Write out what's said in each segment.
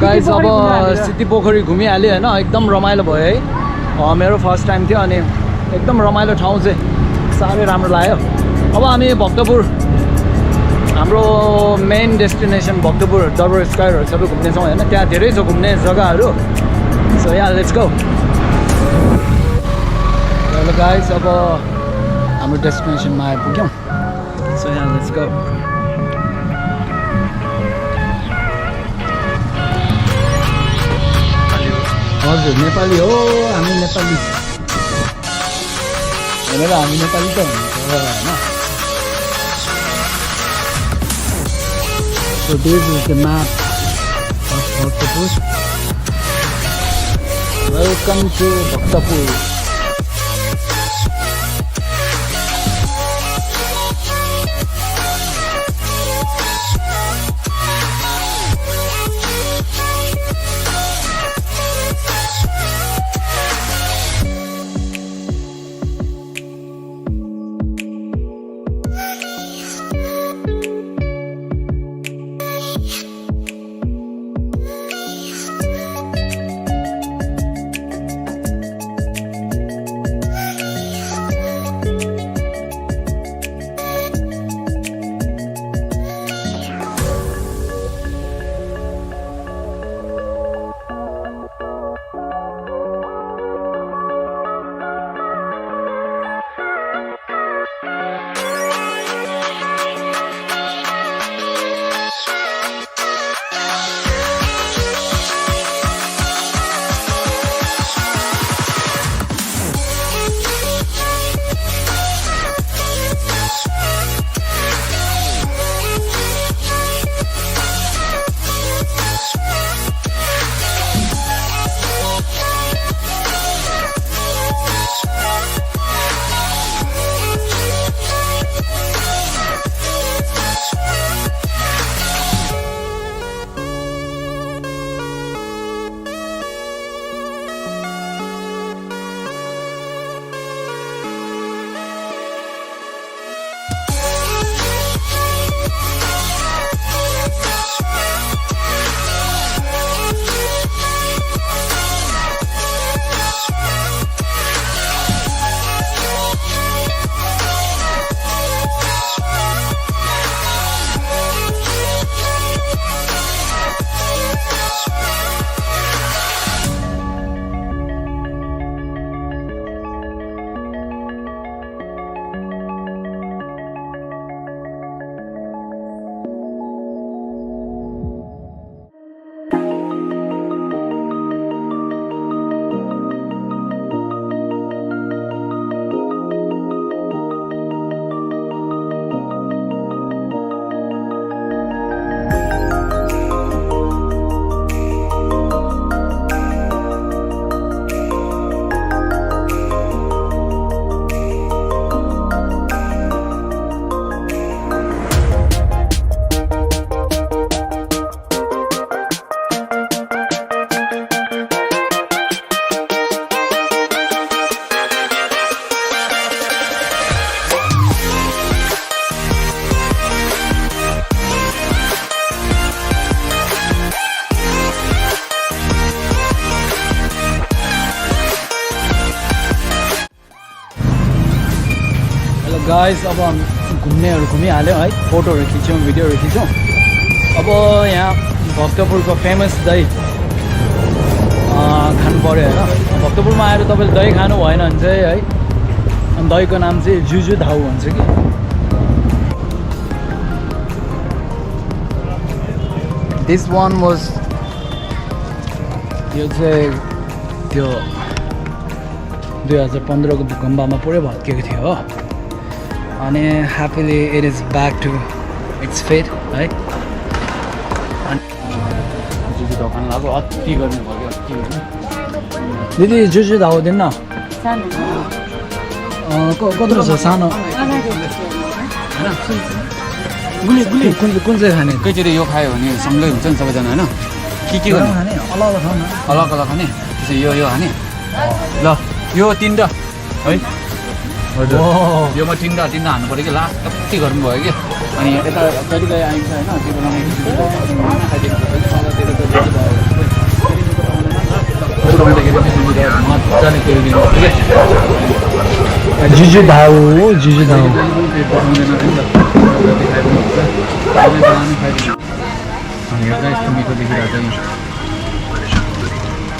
Guys अब city पोखरी घुमिहाल्यो हैन एकदम रमाइलो भयो है मेरो फर्स्ट टाइम थियो अनि एकदम रमाइलो ठाउँ चाहिँ साह्रै राम्रो लाग्यो अब हामी भक्तपुर हाम्रो मेन डेस्टिनेसन भक्तपुर दरबार स्क्वायरहरू सबै घुम्नेछौँ हैन त्यहाँ धेरै छ घुम्ने जग्गाहरू so yeah let's go hello guys अब हाम्रो डेस्टिनेसनमा आइपुग्यौँ सो या लेट्स गो हजुर नेपाली हो हामी नेपाली भनेर हामी नेपाली त हुन्छ हैन So this is the map of Bhaktapur. Welcome to Bhaktapur. Guys अब घुम्नेहरू घुमिहाल्यौँ है फोटोहरू खिच्यौँ भिडियोहरू खिच्यौँ अब यहाँ भक्तपुरको फेमस दही खानु पऱ्यो होइन भक्तपुरमा आएर तपाईँले दही खानु भएन भने चाहिँ है अनि दहीको नाम चाहिँ जुजु धाउ भन्छ कि दिस वान वाज यो चाहिँ त्यो 2015को भूकम्पमा पुरै भत्किएको थियो हो अनि happily it is back to its fate है जुजु धाउ खानु लाग्यो अति गर्नु भयो अति दिदी जुजु धाउ दिन्न कत्रो छ सानो कुन चाहिँ खाने एकैचोटि यो खायो भने सँगै हुन्छ नि सबैजना होइन के खाने अलग खाऊ न अलग अलग खाने त्यसो यो खाने ल यो तिनवटा है हजुर योमा तिनवटा हान्नु पऱ्यो कि लास्ट कति गर्नुभयो कि अनि यता कहिले आइन्छ होइन त्यो बेलामा खाइदिनु पुऱ्याउँदाखेरि मजाले खेलिदिनु जुजु धाउ जुजु धाउ यस्तो मिठो देखिरहेको छ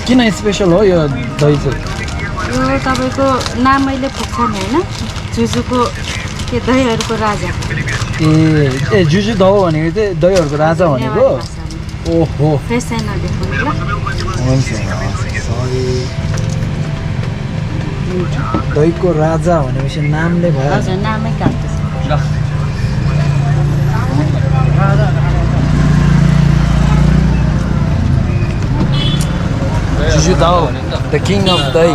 किन स्पेसल हो यो दही चाहिँ यो तपाईँको नाम मैले पुग्छन् होइन जुजुको के दहीहरूको राजा ए जुजु धाउ भनेको चाहिँ दहीहरूको राजा भनेको ओहो फ्रेस छैन देख्नु ल हुन्छ सरी दहीको राजा भनेपछि नामले भयो हजुर नामै काट्दैछ ल जुजु धाउ द किङ अफ दही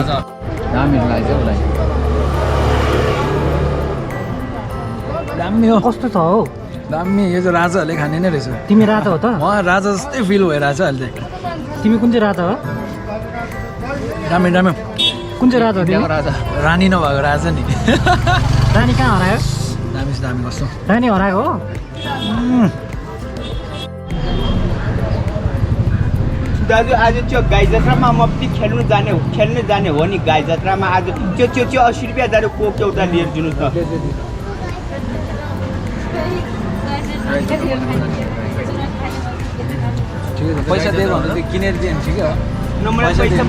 दामी लाग्छ उसलाई दामी हो कस्तो छ हौ दामी यो चाहिँ राजाहरूले खाने नै रहेछ तिमी राजा हो त उहाँ राजा जस्तै फिल भइरहेछ अहिले तिमी कुन चाहिँ राजा हो दामी दामी कुन चाहिँ राजा हो तिमी राजा रानी नभएको राजा नि रानी कहाँ हरायो दामी चाहिँ दामी कस्तो रानी हराएको हो दाजु आज त्यो गाई जात्रामा म पनि खेल्नु जाने हो नि गाई जात्रामा आज त्यो 80 रुपियाँ दाजु कोक एउटा लिएर दिनुहोस् न ठिकै छ पैसा दिएको भने चाहिँ किनेर दियो भने ठिकै हो न मलाई पैसा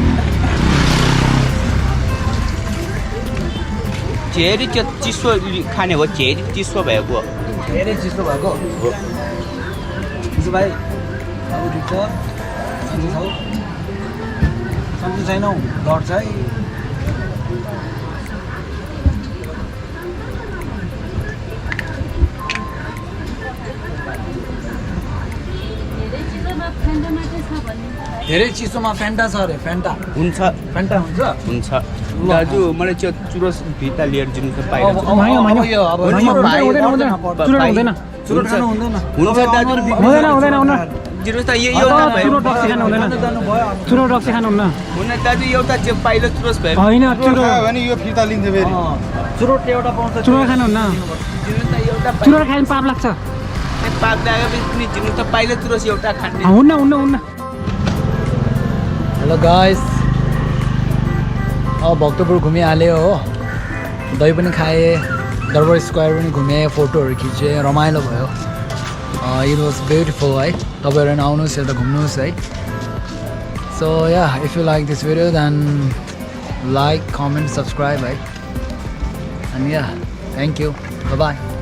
झेरी त्यो चिसो खाने हो झेरी चिसो भएको धेरै चिसो भएको त्यसो भाइ अब ठिक छ सन्चै छौ सन्चै छैनौ डर छ है धेरै चिसोमा फेन्टा छ अरे फेन्टा हुन्छ फेन्टा हुन्छ हुन्छ दाजु मलाई त्यो चुरोस भित्ता लिएर दिनुहोस् न अब पाइन्छ अब यो अब हुन्छ, हुँदैन चुरोट हुँदैन चुरोट खानु हुँदैन हुन्छ दाजु हुँदैन दिनुहोस् न एउटा भयो चुरोट रक्सी खानु हुँदैन चुरोट रक्सी खानु हुन्न हुन दाजु एउटा चाहिँ पाइलो चुरोस भयो होइन चुरोट भने यो फिर्ता लिन्छ फेरि चुरोट एउटा पाउँछ चुरोट खानु हुन्न दिनुहोस् न एउटा चुरोट खायो भने पाप लाग्छ पाक लागेपछि पनि दिनुहोस् त पाइलो चुरोस एउटा खाने हुन्न हेलो गाइस अब भक्तपुर घुमिहाल्यो हो दही पनि खाएँ दरबार स्क्वायर पनि घुमेँ फोटोहरू खिचेँ रमाइलो भयो इट वाज ब्युटिफुल है तपाईँहरू पनि आउनुहोस् यता घुम्नुहोस् है so yeah if you like this video then like comment subscribe है and yeah thank you by